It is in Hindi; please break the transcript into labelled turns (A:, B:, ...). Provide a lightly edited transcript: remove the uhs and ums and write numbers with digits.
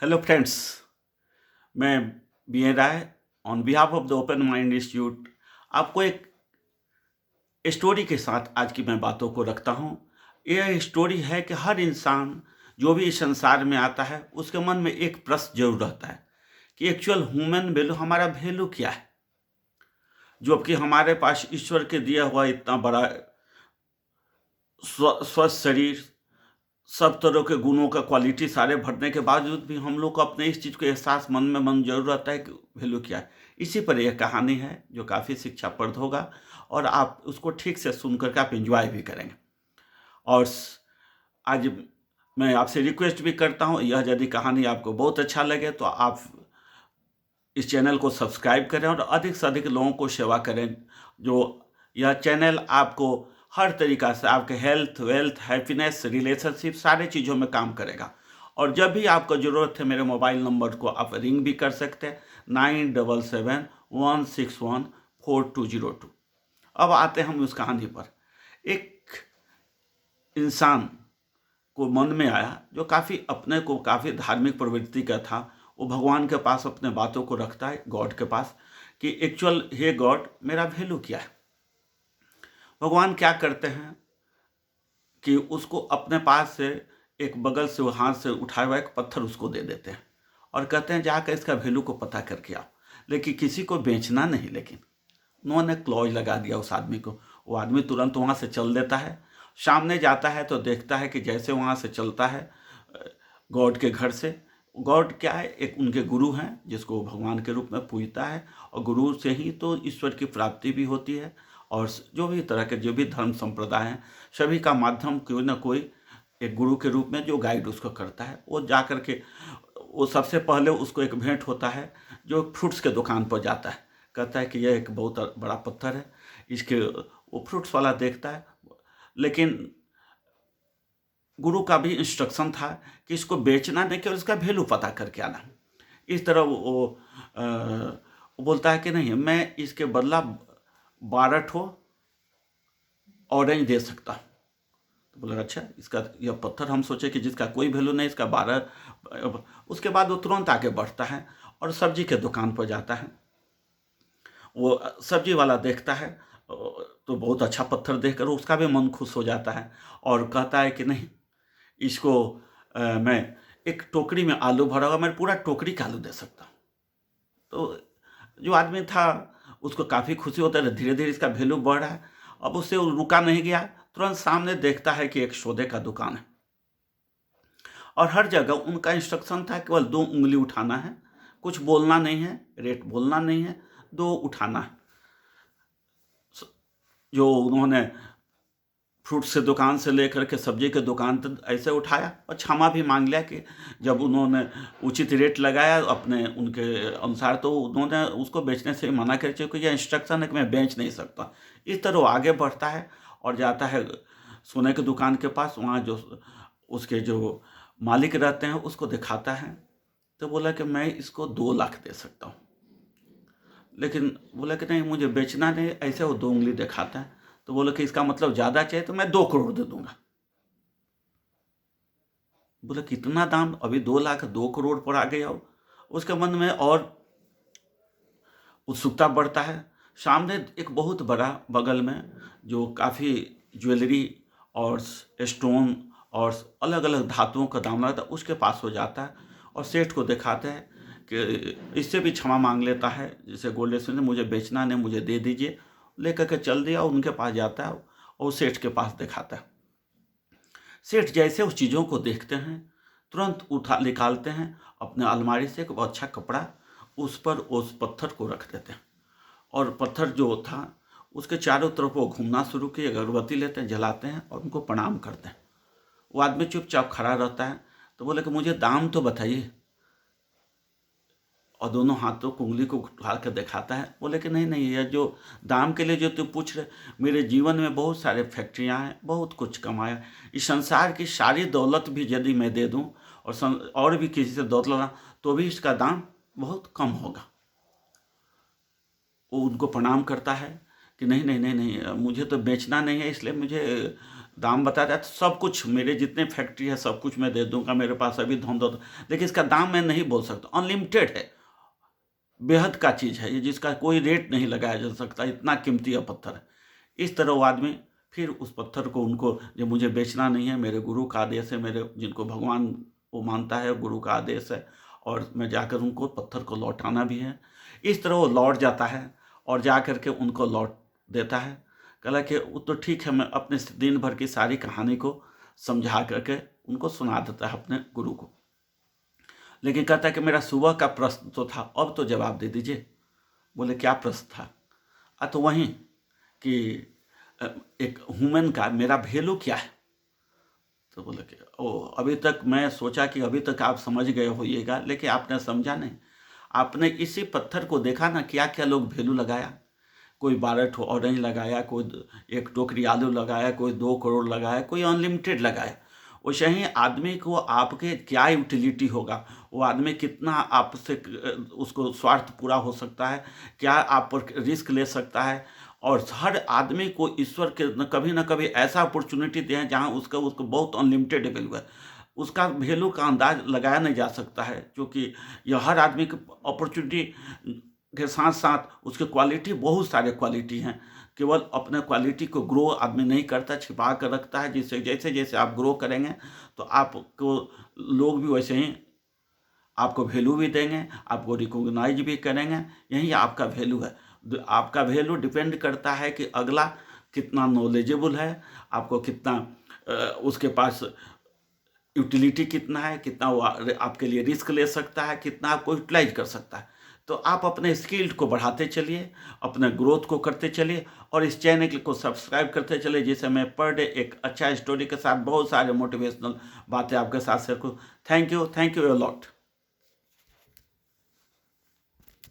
A: हेलो फ्रेंड्स, मैं B N Rai on behalf of the open mind institute आपको एक स्टोरी के साथ आज की मैं बातों को रखता हूँ। यह स्टोरी है कि हर इंसान जो भी इस संसार में आता है उसके मन में एक प्रश्न जरूर रहता है कि एक्चुअल ह्यूमन वैल्यू, हमारा वैल्यू क्या है। जबकि हमारे पास ईश्वर के दिया हुआ इतना बड़ा स्वस्थ शरीर, सब तरह के गुणों का क्वालिटी सारे भरने के बावजूद भी हम लोग को अपने इस चीज़ को एहसास मन में मन जरूर रहता है कि वैल्यू क्या है। इसी पर यह कहानी है जो काफ़ी शिक्षाप्रद होगा और आप उसको ठीक से सुन करके आप एंजॉय भी करेंगे। और आज मैं आपसे रिक्वेस्ट भी करता हूँ, यह यदि कहानी आपको बहुत अच्छा लगे तो आप इस चैनल को सब्सक्राइब करें और अधिक से अधिक लोगों को सेवा करें। जो यह चैनल आपको हर तरीक़ा से आपके हेल्थ, वेल्थ, हैप्पीनेस, रिलेशनशिप सारे चीज़ों में काम करेगा। और जब भी आपको ज़रूरत है मेरे मोबाइल नंबर को आप रिंग भी कर सकते हैं 9771614202। अब आते हैं हम उस कहानी पर। एक इंसान को मन में आया जो काफ़ी अपने को काफ़ी धार्मिक प्रवृत्ति का था। वो भगवान के पास अपने बातों को रखता है, गॉड के पास, कि एक्चुअल हे गॉड मेरा वैल्यू क्या है। भगवान क्या करते हैं कि उसको अपने पास से एक बगल से वो हाथ से उठाया हुआ एक पत्थर उसको दे देते हैं और कहते हैं जाकर इसका वैल्यू को पता करके आओ। लेकिन किसी को बेचना नहीं, लेकिन उन्होंने क्लॉज लगा दिया उस आदमी को। वो आदमी तुरंत वहाँ से चल देता है। सामने जाता है तो देखता है कि जैसे वहाँ से चलता है गॉड के घर से। गॉड क्या है, एक उनके गुरु हैं जिसको भगवान के रूप में पूजता है, और गुरु से ही तो ईश्वर की प्राप्ति भी होती है। और जो भी तरह के जो भी धर्म संप्रदाय हैं सभी का माध्यम कोई ना कोई एक गुरु के रूप में जो गाइड उसको करता है। वो जा कर के वो सबसे पहले उसको एक भेंट होता है जो फ्रूट्स के दुकान पर जाता है। कहता है कि यह एक बहुत बड़ा पत्थर है, इसके वो फ्रूट्स वाला देखता है। लेकिन गुरु का भी इंस्ट्रक्शन था कि इसको बेचना नहीं, केवल इसका वैल्यू पता करके आना। इस तरह वो बोलता है कि नहीं, मैं इसके बदला 12 ठो ऑरेंज दे सकता हूँ। तो बोला अच्छा, इसका यह पत्थर हम सोचे कि जिसका कोई वैल्यू नहीं, इसका 12। उसके बाद वो तुरंत आगे बढ़ता है और सब्जी के दुकान पर जाता है। वो सब्जी वाला देखता है तो बहुत अच्छा पत्थर देखकर उसका भी मन खुश हो जाता है और कहता है कि नहीं, इसको मैं एक टोकरी में आलू भरा हुआ, मैं पूरा टोकरी का आलू दे सकता हूँ। तो जो आदमी था उसको काफ़ी खुशी होता है, धीरे धीरे इसका वैल्यू बढ़ रहा है। अब उससे वो रुका नहीं गया, तुरंत सामने देखता है कि एक सौदे का दुकान है और हर जगह उनका इंस्ट्रक्शन था केवल 2 उंगली उठाना है, कुछ बोलना नहीं है, रेट बोलना नहीं है, 2 उठाना है। जो उन्होंने फ्रूट से दुकान से लेकर के सब्जी के दुकान तक ऐसे उठाया और क्षमा भी मांग लिया कि जब उन्होंने उचित रेट लगाया अपने उनके अनुसार तो उन्होंने उसको बेचने से मना कर, क्योंकि यह इंस्ट्रक्शन है कि मैं बेच नहीं सकता। इस तरह वो आगे बढ़ता है और जाता है सोने की दुकान के पास। वहाँ जो उसके जो मालिक रहते हैं उसको दिखाता है, तो बोला कि मैं इसको 2 लाख दे सकता हूँ। लेकिन बोला कि नहीं, मुझे बेचना नहीं। ऐसे वो 2 उंगली दिखाता है। तो बोला कि इसका मतलब ज़्यादा चाहिए तो मैं 2 करोड़ दे दूंगा। बोला कितना दाम, अभी 2 लाख 2 करोड़ पर आ गया हो। उसके मन में और उत्सुकता बढ़ता है। सामने एक बहुत बड़ा बगल में जो काफ़ी ज्वेलरी और स्टोन और अलग अलग धातुओं का दाम लगता है, उसके पास हो जाता है और सेठ को दिखाते हैं कि इससे भी क्षमा मांग लेता है, जैसे गोल्ड स्मिथ ने, मुझे बेचना नहीं, मुझे दे दीजिए। लेकर के चल दिया, उनके पास जाता है और सेठ के पास दिखाता है। सेठ जैसे उस चीज़ों को देखते हैं तुरंत उठा निकालते हैं अपने अलमारी से एक बहुत अच्छा कपड़ा, उस पर उस पत्थर को रख देते हैं और पत्थर जो था उसके चारों तरफ वो घूमना शुरू किए, अगरबत्ती लेते हैं, जलाते हैं और उनको प्रणाम करते हैं। वो आदमी चुपचाप खड़ा रहता है। तो बोले कि मुझे दाम तो बताइए, और दोनों हाथों को उंगली को उठा कर दिखाता है। बोले कि नहीं नहीं, ये जो दाम के लिए जो तू पूछ रहे, मेरे जीवन में बहुत सारे फैक्ट्रियाँ हैं, बहुत कुछ कमाया, इस संसार की सारी दौलत भी यदि मैं दे दूं और भी किसी से दौलत लाना तो भी इसका दाम बहुत कम होगा। वो उनको प्रणाम करता है कि नहीं नहीं नहीं नहीं, मुझे तो बेचना नहीं है, इसलिए मुझे दाम बताया तो सब कुछ, मेरे जितने फैक्ट्री है सब कुछ मैं दे दूंगा, मेरे पास अभी धन दो, लेकिन इसका दाम मैं नहीं बोल सकता, अनलिमिटेड है, बेहद का चीज़ है ये, जिसका कोई रेट नहीं लगाया जा सकता, इतना कीमती है पत्थर है। इस तरह वो आदमी फिर उस पत्थर को, उनको जो मुझे बेचना नहीं है, मेरे गुरु का आदेश है, मेरे जिनको भगवान वो मानता है, गुरु का आदेश है, और मैं जाकर उनको पत्थर को लौटाना भी है। इस तरह वो लौट जाता है और जा कर के उनको लौट देता है। कहला कि वो तो ठीक है, मैं अपने दिन भर की सारी कहानी को समझा करके उनको सुना देता है अपने गुरु को। लेकिन कहता है कि मेरा सुबह का प्रश्न तो था, अब तो जवाब दे दीजिए। बोले क्या प्रश्न था? तो वहीं कि एक ह्यूमन का मेरा वैल्यू क्या है? तो बोले कि अभी तक मैं सोचा कि अभी तक आप समझ गए होइएगा, लेकिन आपने समझा नहीं। आपने इसी पत्थर को देखा ना, क्या क्या लोग वैल्यू लगाया, कोई 12 ठो ऑरेंज लगाया, कोई 1 टोकरी आलू लगाया, कोई 2 करोड़ लगाया, कोई अनलिमिटेड लगाया। वैसे ही आदमी को आपके क्या यूटिलिटी होगा, वो आदमी कितना आपसे उसको स्वार्थ पूरा हो सकता है, क्या आप पर रिस्क ले सकता है। और हर आदमी को ईश्वर के कभी ना कभी ऐसा अपॉर्चुनिटी दिया है जहाँ उसको बहुत अनलिमिटेड वैल्यू है, उसका वैल्यू का अंदाज लगाया नहीं जा सकता है, क्योंकि यह हर आदमी की अपॉर्चुनिटी के साथ साथ उसकी क्वालिटी, बहुत सारे क्वालिटी हैं। केवल अपने क्वालिटी को ग्रो आदमी नहीं करता, छिपा कर रखता है, जिससे जैसे जैसे आप ग्रो करेंगे तो आपको लोग भी वैसे ही आपको वैल्यू भी देंगे, आपको रिकॉग्नाइज भी करेंगे। यही आपका वैल्यू है। आपका वैल्यू डिपेंड करता है कि अगला कितना नॉलेजेबल है, आपको कितना उसके पास यूटिलिटी कितना है, कितना वो आपके लिए रिस्क ले सकता है, कितना आपको यूटिलाइज कर सकता है। तो आप अपने स्किल्ड को बढ़ाते चलिए, अपने ग्रोथ को करते चलिए, और इस चैनल को सब्सक्राइब करते चलिए, जिससे मैं पर डे एक अच्छा स्टोरी के साथ बहुत सारे मोटिवेशनल बातें आपके साथ शेयर करूँ। Thank you a lot.